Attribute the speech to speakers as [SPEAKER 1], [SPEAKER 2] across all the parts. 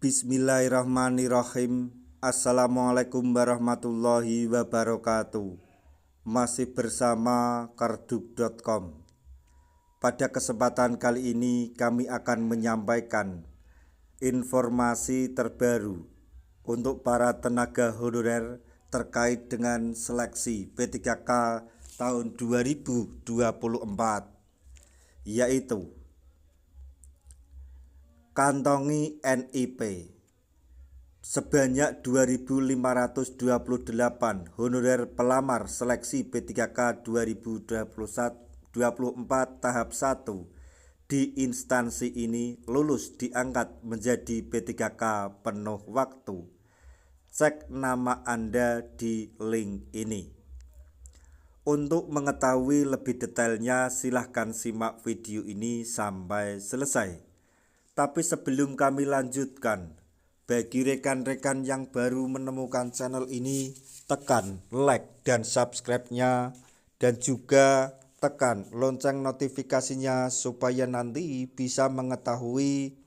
[SPEAKER 1] Bismillahirrahmanirrahim. Assalamualaikum warahmatullahi wabarakatuh. Masih bersama karduk.com. Pada kesempatan kali ini kami akan menyampaikan informasi terbaru untuk para tenaga honorer terkait dengan seleksi P3K tahun 2024, yaitu kantongi NIP sebanyak 2.528 honorer pelamar seleksi P3K 2024 tahap 1 di instansi ini lulus diangkat menjadi P3K penuh waktu. Cek nama Anda di link ini. Untuk mengetahui lebih detailnya silahkan simak video ini sampai selesai. Tapi sebelum kami lanjutkan, bagi rekan-rekan yang baru menemukan channel ini, tekan like dan subscribe-nya, dan juga tekan lonceng notifikasinya supaya nanti bisa mengetahui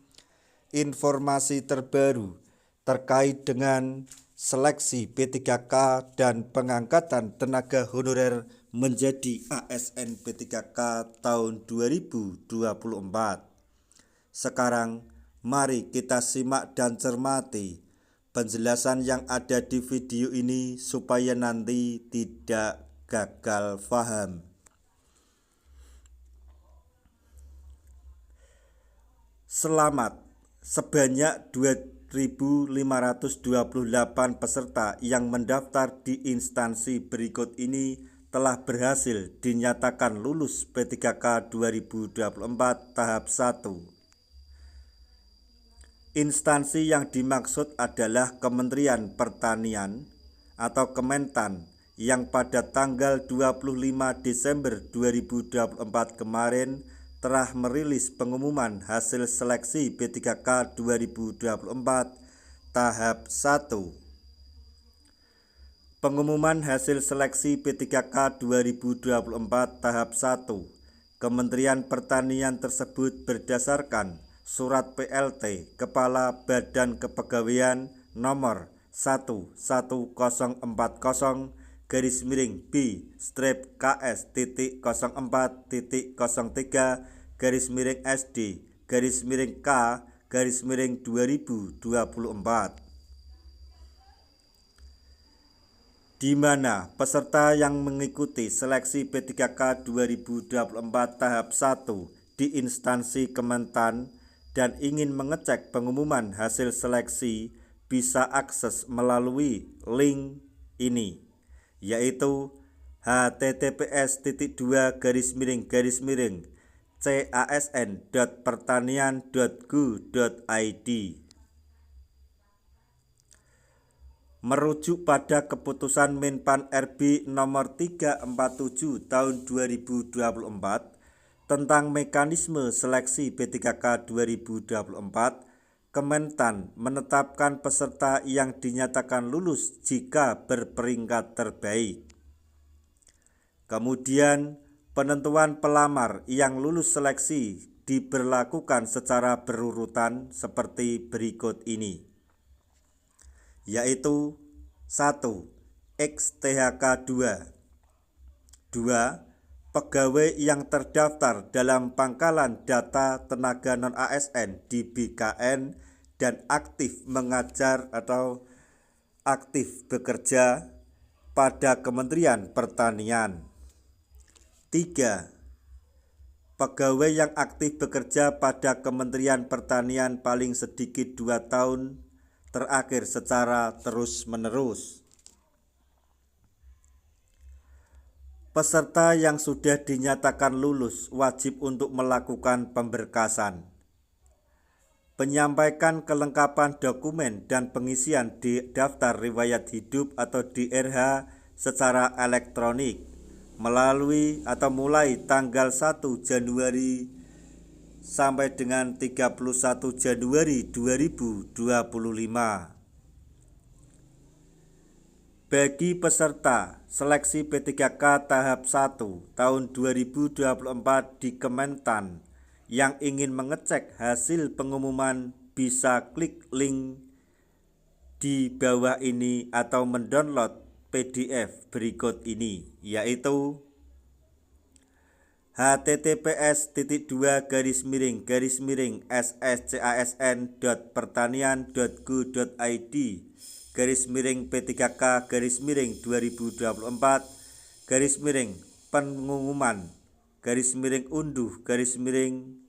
[SPEAKER 1] informasi terbaru terkait dengan seleksi P3K dan pengangkatan tenaga honorer menjadi ASN P3K tahun 2024. Sekarang mari kita simak dan cermati penjelasan yang ada di video ini supaya nanti tidak gagal paham. Selamat, sebanyak 2.528 peserta yang mendaftar di instansi berikut ini telah berhasil dinyatakan lulus P3K 2024 tahap 1. Instansi yang dimaksud adalah Kementerian Pertanian atau Kementan yang pada tanggal 25 Desember 2024 kemarin telah merilis pengumuman hasil seleksi P3K 2024 tahap 1. Pengumuman hasil seleksi P3K 2024 tahap 1 Kementerian Pertanian tersebut berdasarkan Surat PLT Kepala Badan Kepegawaian nomor 1/B/KS.04.SD/K/2024, di mana peserta yang mengikuti seleksi P3K 2024 tahap 1 di instansi Kementan dan ingin mengecek pengumuman hasil seleksi bisa akses melalui link ini, yaitu https://casn.pertanian.go.id. Merujuk pada keputusan Menpan RB nomor 347 tahun 2024 tentang mekanisme seleksi P3K 2024, Kementan menetapkan peserta yang dinyatakan lulus jika berperingkat terbaik. Kemudian, penentuan pelamar yang lulus seleksi diberlakukan secara berurutan seperti berikut ini, yaitu 1. XTHK 2. Pegawai yang terdaftar dalam pangkalan data tenaga non-ASN di BKN dan aktif mengajar atau aktif bekerja pada Kementerian Pertanian. 3. Pegawai yang aktif bekerja pada Kementerian Pertanian paling sedikit 2 tahun terakhir secara terus-menerus. Peserta yang sudah dinyatakan lulus wajib untuk melakukan pemberkasan, penyampaikan kelengkapan dokumen dan pengisian di daftar riwayat hidup atau DRH secara elektronik melalui atau mulai tanggal 1 Januari sampai dengan 31 Januari 2025. Bagi peserta seleksi P3K tahap 1 tahun 2024 di Kementan yang ingin mengecek hasil pengumuman bisa klik link di bawah ini atau mendownload PDF berikut ini, yaitu https://p32-pertanian.go.id/pengumuman/unduh/.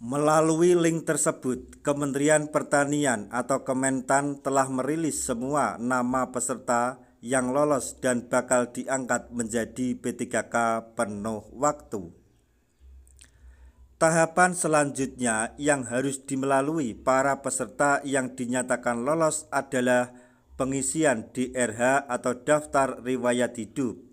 [SPEAKER 1] Melalui link tersebut, Kementerian Pertanian atau Kementan telah merilis semua nama peserta yang lolos dan bakal diangkat menjadi P3K penuh waktu. Tahapan selanjutnya yang harus dilalui para peserta yang dinyatakan lolos adalah pengisian DRH atau daftar riwayat hidup.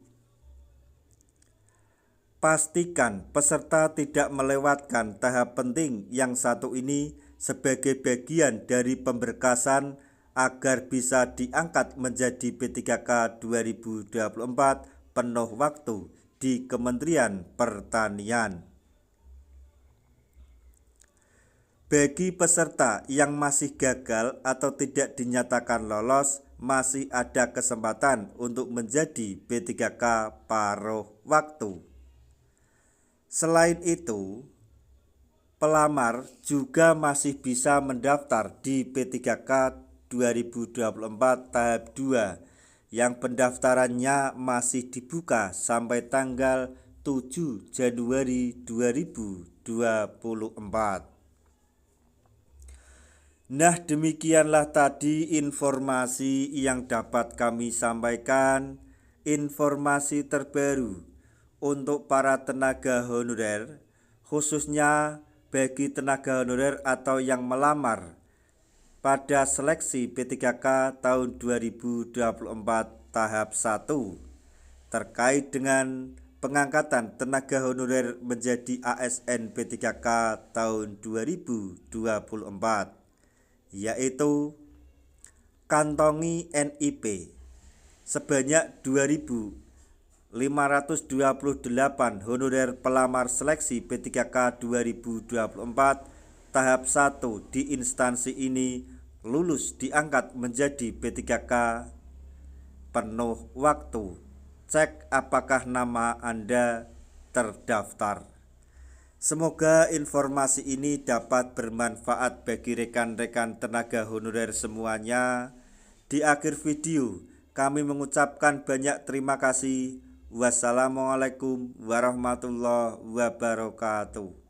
[SPEAKER 1] Pastikan peserta tidak melewatkan tahap penting yang satu ini sebagai bagian dari pemberkasan agar bisa diangkat menjadi P3K 2024 penuh waktu di Kementerian Pertanian. Bagi peserta yang masih gagal atau tidak dinyatakan lolos, masih ada kesempatan untuk menjadi P3K paruh waktu. Selain itu, pelamar juga masih bisa mendaftar di P3K 2024 tahap 2 yang pendaftarannya masih dibuka sampai tanggal 7 Januari 2024. Nah, demikianlah tadi informasi yang dapat kami sampaikan. Informasi terbaru untuk para tenaga honorer, khususnya bagi tenaga honorer atau yang melamar pada seleksi P3K tahun 2024 tahap 1 terkait dengan pengangkatan tenaga honorer menjadi ASN P3K tahun 2024, yaitu kantongi NIP sebanyak 2.528 honorer pelamar seleksi P3K 2024 tahap 1 di instansi ini lulus diangkat menjadi P3K penuh waktu. Cek apakah nama Anda terdaftar. Semoga informasi ini dapat bermanfaat bagi rekan-rekan tenaga honorer semuanya. Di akhir video, kami mengucapkan banyak terima kasih. Wassalamualaikum warahmatullahi wabarakatuh.